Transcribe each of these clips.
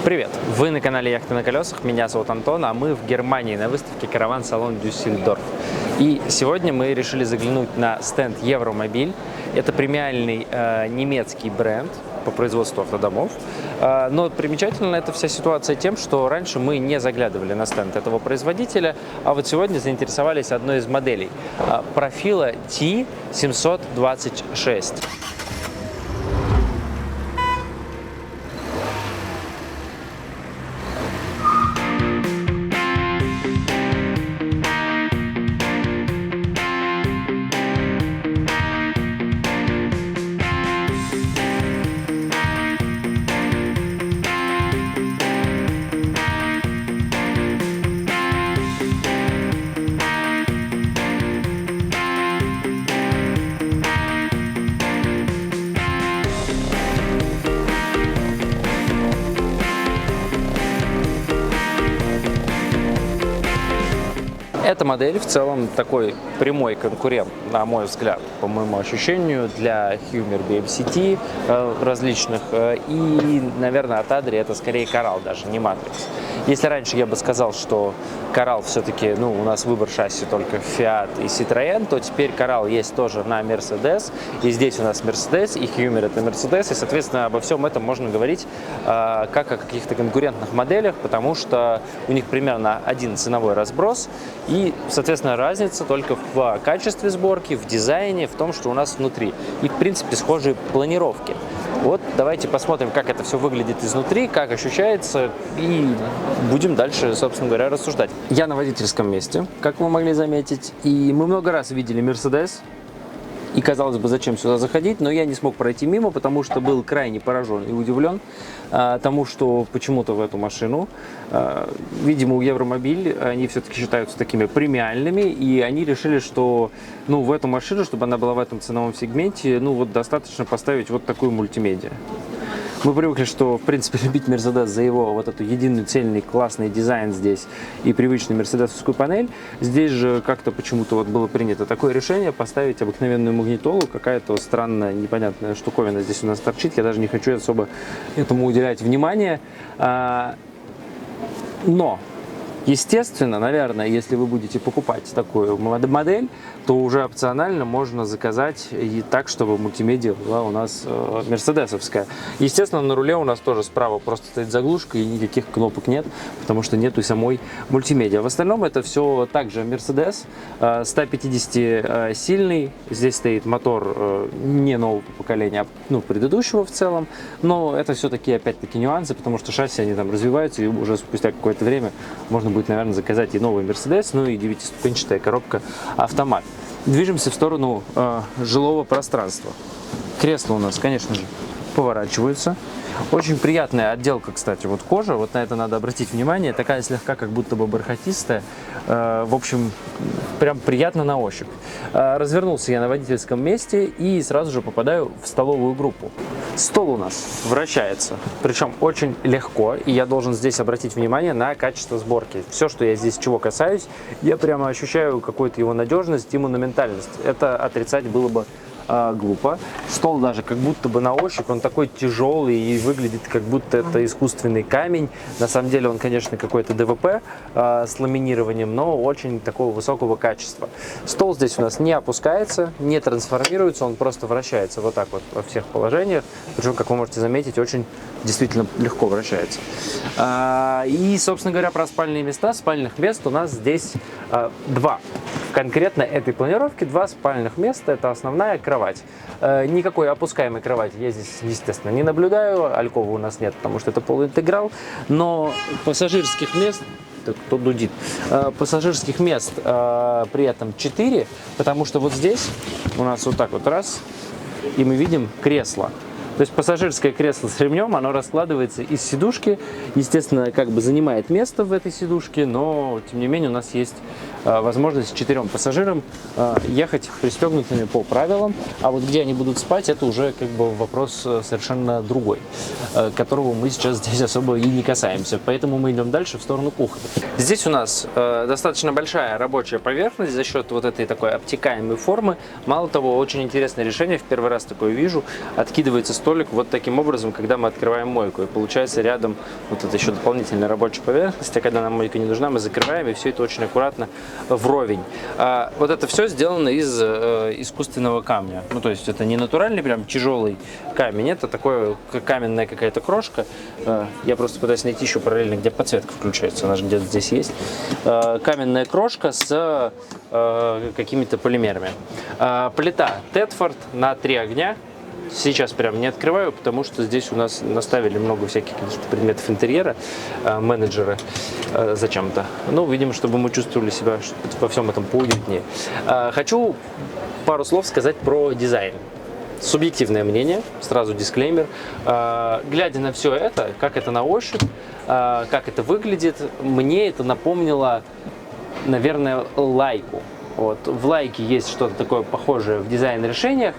Привет! Вы на канале Яхты на колесах, меня зовут Антон, а мы в Германии на выставке «Караван-салон Дюссельдорф». И сегодня мы решили заглянуть на стенд Евромобиль. Это премиальный немецкий бренд по производству автодомов. Но примечательна эта вся ситуация тем, что раньше мы не заглядывали на стенд этого производителя, а вот сегодня заинтересовались одной из моделей профила T726. Эта модель в целом такой прямой конкурент, на мой взгляд, по моему ощущению, для Hummer BMCT различных. И, наверное, от Adria это скорее Coral даже, не Matrix. Если раньше я бы сказал, что Coral все-таки, у нас выбор шасси только Fiat и Citroën, то теперь Coral есть тоже на Mercedes. И здесь у нас Mercedes, и Hummer это Mercedes. И, соответственно, обо всем этом можно говорить как о каких-то конкурентных моделях, потому что у них примерно один ценовой разброс. И, соответственно, разница только в качестве сборки, в дизайне, в том, что у нас внутри. И, в принципе, схожие планировки. Вот давайте посмотрим, как это все выглядит изнутри, как ощущается, и будем дальше, собственно говоря, рассуждать. Я на водительском месте, как вы могли заметить, и мы много раз видели Mercedes. И, казалось бы, зачем сюда заходить, но я не смог пройти мимо, потому что был крайне поражен и удивлен тому, что почему-то в эту машину, видимо, у Евромобиль, они все-таки считаются такими премиальными, и они решили, что в эту машину, чтобы она была в этом ценовом сегменте, достаточно поставить вот такую мультимедиа. Мы привыкли, что, в принципе, любить Mercedes за его вот эту единый цельный классный дизайн здесь и привычную мерседесовскую панель. Здесь же как-то почему-то было принято такое решение поставить обыкновенную магнитолу. Какая-то странная, непонятная штуковина здесь у нас торчит. Я даже не хочу особо этому уделять внимание. Но, естественно, наверное, если вы будете покупать такую модель, то уже опционально можно заказать и так, чтобы мультимедиа была у нас мерседесовская. Естественно, на руле у нас тоже справа просто стоит заглушка и никаких кнопок нет, потому что нету и самой мультимедиа. В остальном это все также Mercedes, 150-сильный. Здесь стоит мотор не нового поколения, а предыдущего в целом. Но это все-таки, опять-таки, нюансы, потому что шасси, они там развиваются, и уже спустя какое-то время можно будет, наверное, заказать и новый Mercedes, и 9-ступенчатая коробка автомат. Движемся в сторону жилого пространства. Кресла у нас, конечно же, поворачиваются. Очень приятная отделка, кстати, кожа, на это надо обратить внимание, такая слегка как будто бы бархатистая, в общем, прям приятно на ощупь. Развернулся я на водительском месте и сразу же попадаю в столовую группу. Стол у нас вращается, причем очень легко, и я должен здесь обратить внимание на качество сборки. Все, что я здесь чего касаюсь, я прямо ощущаю какую-то его надежность и монументальность. Это отрицать было бы глупо. Стол даже как будто бы на ощупь, он такой тяжелый и выглядит как будто это искусственный камень. На самом деле он, конечно, какой-то ДВП с ламинированием, но очень такого высокого качества. Стол здесь у нас не опускается, не трансформируется, он просто вращается вот так вот во всех положениях. Причем, как вы можете заметить, очень действительно легко вращается. И, собственно говоря, про спальные места. Спальных мест у нас здесь два. Конкретно этой планировки 2 спальных места. Это основная кровать. Никакой опускаемой кровати я здесь, естественно, не наблюдаю. Алькова у нас нет, потому что это полуинтеграл. Но пассажирских мест... Кто дудит? Пассажирских мест при этом 4, потому что вот здесь у нас вот так вот раз, и мы видим кресло. То есть пассажирское кресло с ремнем, оно раскладывается из сидушки, естественно, как бы занимает место в этой сидушке, но, тем не менее, у нас есть возможность 4 пассажирам ехать пристегнутыми по правилам, а вот где они будут спать, это уже как бы вопрос совершенно другой, которого мы сейчас здесь особо и не касаемся, поэтому мы идем дальше в сторону кухни. Здесь у нас достаточно большая рабочая поверхность за счет вот этой такой обтекаемой формы. Мало того, очень интересное решение, в первый раз такое вижу, откидывается столик вот таким образом, когда мы открываем мойку. И получается рядом вот это еще дополнительная рабочая поверхность, а когда нам мойка не нужна, мы закрываем, и все это очень аккуратно вровень. Вот это все сделано из искусственного камня. Ну, то есть это не натуральный прям тяжелый камень, это такое каменная какая-то крошка. Я просто пытаюсь найти еще параллельно, где подсветка включается, она же где-то здесь есть. Каменная крошка с какими-то полимерами. Плита Тедфорд на 3 огня. Сейчас прям не открываю, потому что здесь у нас наставили много всяких каких-то предметов интерьера, менеджеры зачем-то. Ну, видимо, чтобы мы чувствовали себя во всем этом поуютнее. Хочу пару слов сказать про дизайн. Субъективное мнение, сразу дисклеймер. Глядя на все это, как это на ощупь, как это выглядит, мне это напомнило, наверное, лайку. Вот. В лайке есть что-то такое похожее в дизайн-решениях.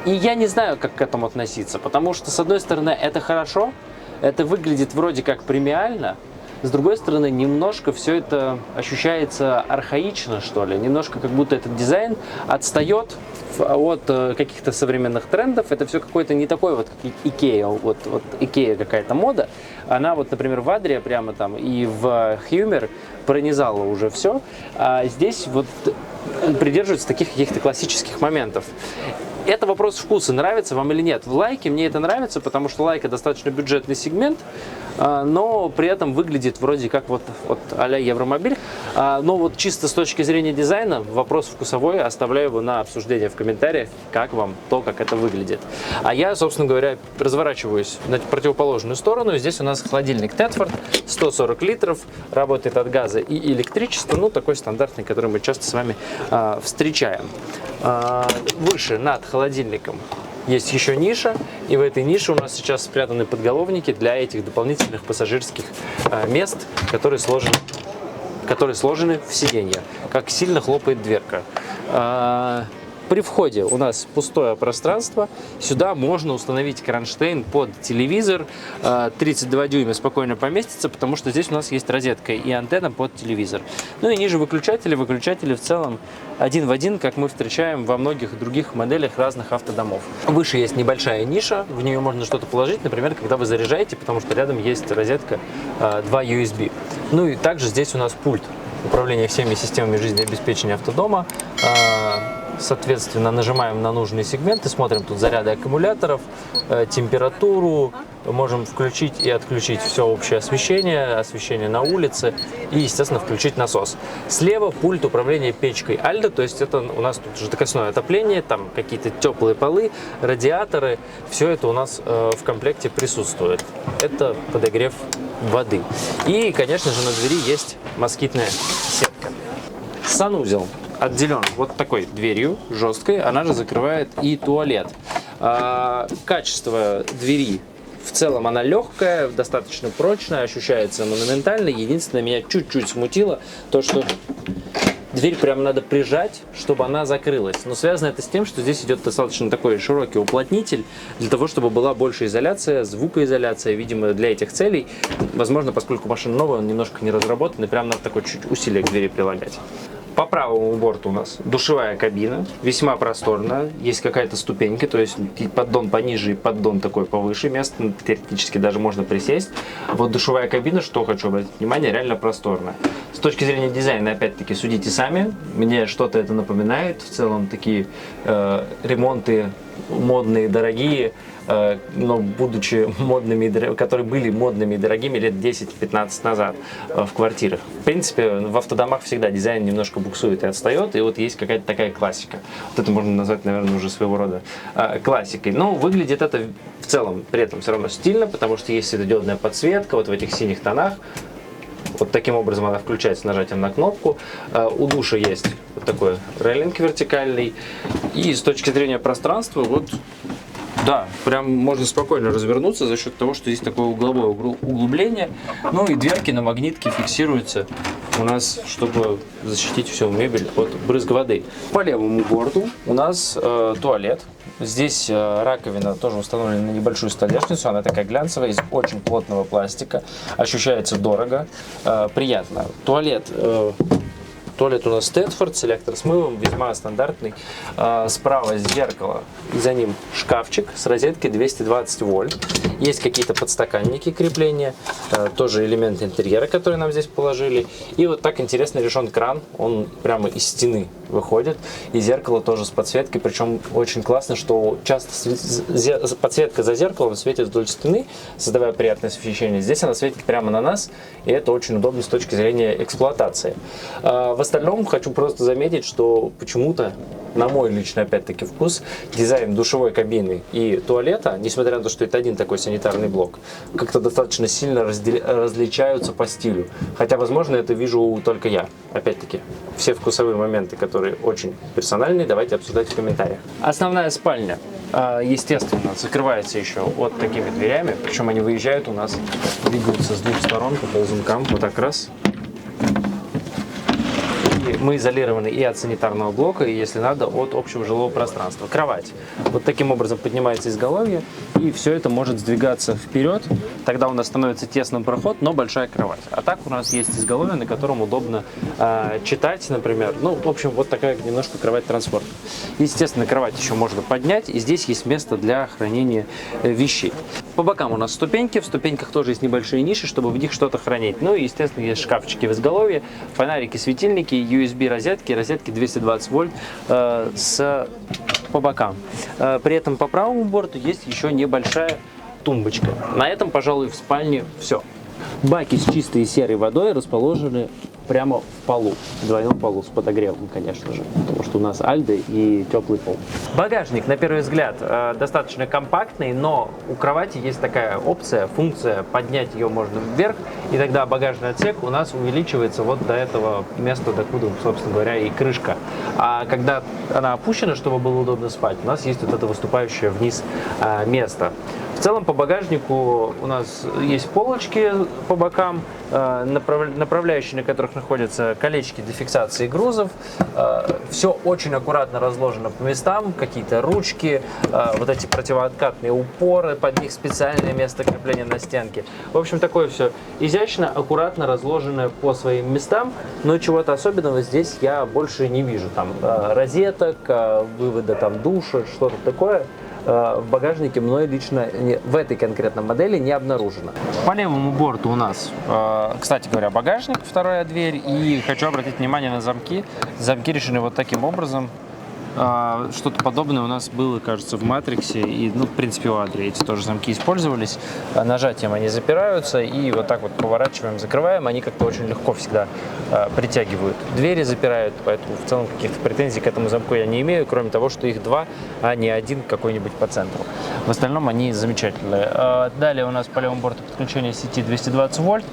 И я не знаю, как к этому относиться, потому что, с одной стороны, это хорошо, это выглядит вроде как премиально, с другой стороны, немножко все это ощущается архаично, что ли, немножко как будто этот дизайн отстает от каких-то современных трендов, это все какое-то не такое вот, как Икея, вот Икея какая-то мода, она вот, например, в Адре прямо там и в Hummer пронизала уже все, а здесь вот придерживается таких каких-то классических моментов. Это вопрос вкуса, нравится вам или нет. В лайке мне это нравится, потому что лайка достаточно бюджетный сегмент, но при этом выглядит вроде как вот а-ля Евромобиль. Но вот чисто с точки зрения дизайна, вопрос вкусовой, оставляю его на обсуждение в комментариях, как вам то, как это выглядит. А я, собственно говоря, разворачиваюсь на противоположную сторону. Здесь у нас холодильник Тедфорд, 140 литров, работает от газа и электричества, ну такой стандартный, который мы часто с вами встречаем. Выше, над холодильником, есть еще ниша, и в этой нише у нас сейчас спрятаны подголовники для этих дополнительных пассажирских мест, которые сложены в сиденье. Как сильно хлопает дверка. При входе у нас пустое пространство. Сюда можно установить кронштейн под телевизор. 32 дюйма спокойно поместится, потому что здесь у нас есть розетка и антенна под телевизор. Ну и ниже выключатели. Выключатели в целом один в один, как мы встречаем во многих других моделях разных автодомов. Выше есть небольшая ниша, в нее можно что-то положить, например, когда вы заряжаете, потому что рядом есть розетка 2 USB. Ну и также здесь у нас пульт управления всеми системами жизнеобеспечения автодома. Соответственно, нажимаем на нужные сегменты, смотрим тут заряды аккумуляторов, температуру, можем включить и отключить все общее освещение на улице и, естественно, включить насос. Слева пульт управления печкой Aldo, то есть это у нас тут жидкостное отопление, там какие-то теплые полы, радиаторы, все это у нас в комплекте присутствует. Это подогрев воды. И, конечно же, на двери есть москитная сетка. Санузел отделен вот такой дверью жесткой, она же закрывает и туалет. Качество двери в целом она легкая, достаточно прочная, ощущается монументально. Единственное, меня чуть-чуть смутило то, что дверь прям надо прижать, чтобы она закрылась. Но связано это с тем, что здесь идет достаточно такой широкий уплотнитель, для того, чтобы была больше изоляция, звукоизоляция, видимо, для этих целей. Возможно, поскольку машина новая, он немножко не разработан, и прям надо такое чуть усилие к двери прилагать. По правому борту у нас душевая кабина, весьма просторная, есть какая-то ступенька, то есть поддон пониже и поддон такой повыше, место теоретически даже можно присесть. Вот душевая кабина, что хочу обратить внимание, реально просторная. С точки зрения дизайна, опять-таки, судите сами, мне что-то это напоминает, в целом такие ремонты модные, дорогие, но будучи модными, которые были модными и дорогими лет 10-15 назад в квартирах. В принципе, в автодомах всегда дизайн немножко буксует и отстает, и вот есть какая-то такая классика. Вот это можно назвать, наверное, уже своего рода классикой. Но выглядит это в целом при этом все равно стильно, потому что есть светодиодная подсветка вот в этих синих тонах. Вот таким образом она включается нажатием на кнопку. У душа есть вот такой рейлинг вертикальный. И с точки зрения пространства, вот, да, прям можно спокойно развернуться за счет того, что здесь такое угловое углубление. Ну и дверки на магнитке фиксируются у нас, чтобы защитить всю мебель от брызга воды. По левому борту у нас туалет. Здесь раковина тоже установлена на небольшую столешницу, она такая глянцевая, из очень плотного пластика, ощущается дорого, приятно. Туалет Туалет у нас Стэнфорд, селектор с мылом, весьма стандартный. Справа зеркало, и за ним шкафчик с розеткой 220 вольт. Есть какие-то подстаканники крепления, тоже элемент интерьера, который нам здесь положили. И вот так интересно решен кран, он прямо из стены выходит. И зеркало тоже с подсветкой, причем очень классно, что часто подсветка за зеркалом светит вдоль стены, создавая приятное освещение. Здесь она светит прямо на нас, и это очень удобно с точки зрения эксплуатации. В остальном хочу просто заметить, что почему-то, на мой личный, опять-таки, вкус, дизайн душевой кабины и туалета, несмотря на то, что это один такой санитарный блок, как-то достаточно сильно различаются по стилю. Хотя, возможно, это вижу только я. Опять-таки, все вкусовые моменты, которые очень персональные, давайте обсуждать в комментариях. Основная спальня, естественно, закрывается еще вот такими дверями, причем они выезжают у нас, двигаются с двух сторон по ползункам, вот так раз. Мы изолированы и от санитарного блока, и, если надо, от общего жилого пространства. Кровать. Вот таким образом поднимается изголовье, и все это может сдвигаться вперед. Тогда у нас становится тесным проход, но большая кровать. А так у нас есть изголовье, на котором удобно читать, например. Ну, в общем, вот такая немножко кровать-трансформер. Естественно, кровать еще можно поднять, и здесь есть место для хранения вещей. По бокам у нас ступеньки, в ступеньках тоже есть небольшие ниши, чтобы в них что-то хранить. Ну и, естественно, есть шкафчики в изголовье, фонарики, светильники, USB розетки 220 вольт по бокам. При этом по правому борту есть еще небольшая тумбочка. На этом, пожалуй, в спальне все. Баки с чистой серой водой расположены прямо в полу, в двойном полу с подогревом, конечно же, потому что у нас Альда и теплый пол. Багажник, на первый взгляд, достаточно компактный, но у кровати есть такая опция, функция, поднять ее можно вверх, и тогда багажный отсек у нас увеличивается вот до этого места, докуда, собственно говоря, и крышка. А когда она опущена, чтобы было удобно спать, у нас есть вот это выступающее вниз место. В целом по багажнику у нас есть полочки по бокам, направляющие, на которых находятся колечки для фиксации грузов. Все очень аккуратно разложено по местам, какие-то ручки, вот эти противооткатные упоры, под них специальное место крепления на стенке. В общем, такое все изящно, аккуратно разложено по своим местам, но чего-то особенного здесь я больше не вижу. Там розеток, вывода там душа, что-то такое в багажнике мной лично в этой конкретной модели не обнаружено. По левому борту у нас, кстати говоря, багажник, вторая дверь, и хочу обратить внимание на замки. Замки решены вот таким образом. Что-то подобное у нас было, кажется, в Матриксе, и, ну, в принципе, у Адри эти тоже замки использовались. Нажатием они запираются, и вот так вот поворачиваем, закрываем, они как-то очень легко всегда притягивают. Двери запирают, поэтому в целом каких-то претензий к этому замку я не имею, кроме того, что их два, а не один какой-нибудь по центру. В остальном они замечательные. Далее у нас по левому борту подключение сети 220 вольт,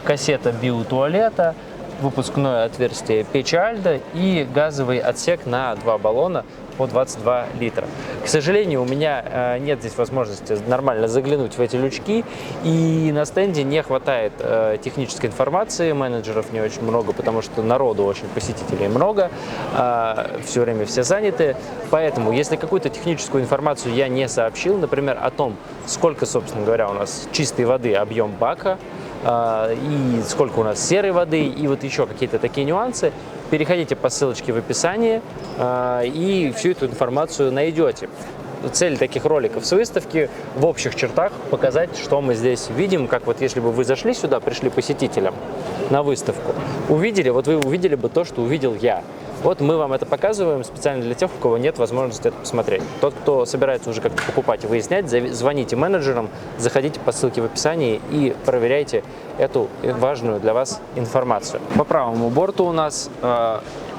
кассета биотуалета, выпускное отверстие печи Альда и газовый отсек на 2 баллона по 22 литра. К сожалению, у меня нет здесь возможности нормально заглянуть в эти лючки, и на стенде не хватает технической информации, менеджеров не очень много, потому что народу очень, посетителей много, все время все заняты, поэтому если какую-то техническую информацию я не сообщил, например, о том, сколько, собственно говоря, у нас чистой воды объем бака, и сколько у нас серой воды, и вот еще какие-то такие нюансы, переходите по ссылочке в описании и всю эту информацию найдете. Цель таких роликов с выставки в общих чертах показать, что мы здесь видим, как вот если бы вы зашли сюда, пришли посетителям на выставку, увидели, вот вы увидели бы то, что увидел я. Вот мы вам это показываем специально для тех, у кого нет возможности это посмотреть. Тот, кто собирается уже как-то покупать и выяснять, звоните менеджерам, заходите по ссылке в описании и проверяйте эту важную для вас информацию. По правому борту у нас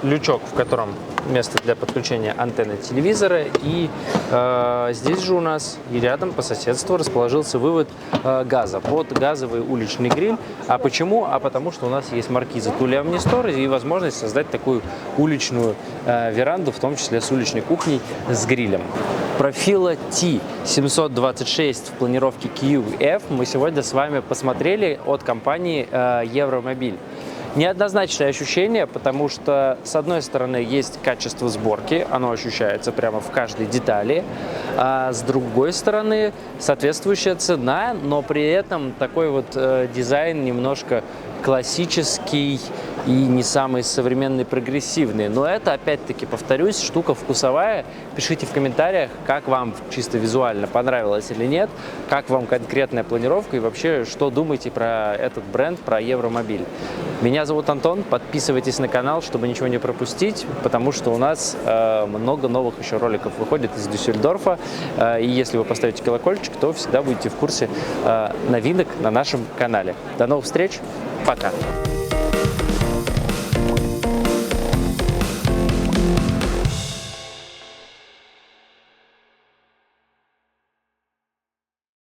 лючок, в котором место для подключения антенны телевизора, и здесь же у нас и рядом по соседству расположился вывод газа под газовый уличный гриль. А почему? А потому что у нас есть маркиза Thule Omnistor и возможность создать такую уличную веранду, в том числе с уличной кухней с грилем. Профила T726 в планировке QF мы сегодня с вами посмотрели от компании Евромобиль. Неоднозначное ощущение, потому что, с одной стороны, есть качество сборки, оно ощущается прямо в каждой детали, а с другой стороны, соответствующая цена, но при этом такой вот дизайн немножко классический, и не самые современные, прогрессивные. Но это, опять-таки, повторюсь, штука вкусовая. Пишите в комментариях, как вам чисто визуально понравилось или нет, как вам конкретная планировка и вообще, что думаете про этот бренд, про Евромобиль. Меня зовут Антон, подписывайтесь на канал, чтобы ничего не пропустить, потому что у нас много новых еще роликов выходит из Дюссельдорфа, и если вы поставите колокольчик, то всегда будете в курсе новинок на нашем канале. До новых встреч, пока!